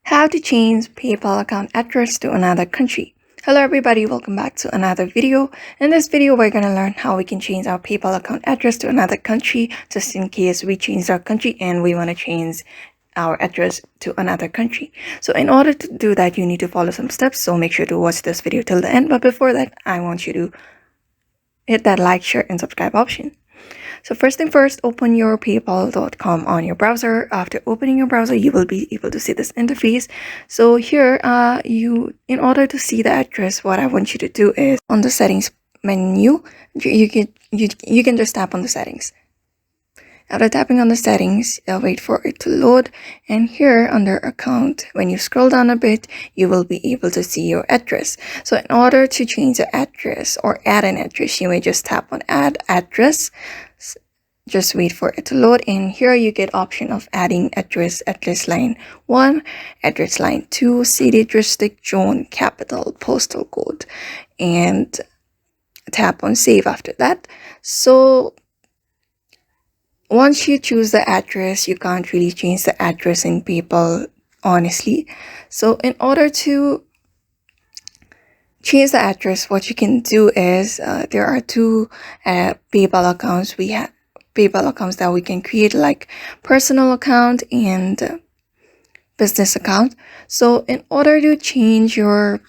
How to change PayPal account address to another country. Hello everybody, welcome back to another video. In this video, we're going to learn how we can change our PayPal account address to another country, just in case we change our country and we want to change our address to another country. So in order to do that, you need to follow some steps. So make sure to watch this video till the end. But before that, I want you to hit that like, share, and subscribe option. So first thing first, open your paypal.com on your browser. After opening your browser, you will be able to see this interface. So here, in order to see the address, what I want you to do is on the settings menu, you can just tap on the settings. After tapping on the settings, wait for it to load, and here under account, when you scroll down a bit, you will be able to see your address. So in order to change the address or add an address, you may just tap on add address. Just wait for it to load, and here you get option of adding address line 1, address line 2, city, district, zone, capital, postal code, and tap on save after that. So once you choose the address, you can't really change the address in PayPal, honestly. So in order to change the address, what you can do is there are two PayPal accounts. We have PayPal accounts that we can create, like personal account and business account. So in order to change your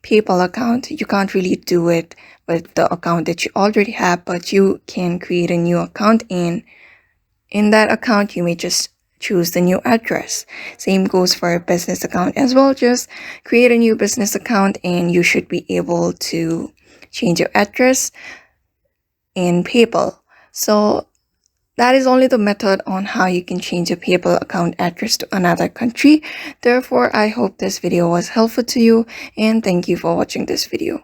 PayPal account, you can't really do it with the account that you already have, but you can create a new account, and in that account, you may just choose the new address. Same goes for a business account as well. Just create a new business account and you should be able to change your address in PayPal. So that is only the method on how you can change your PayPal account address to another country. Therefore, I hope this video was helpful to you, and thank you for watching this video.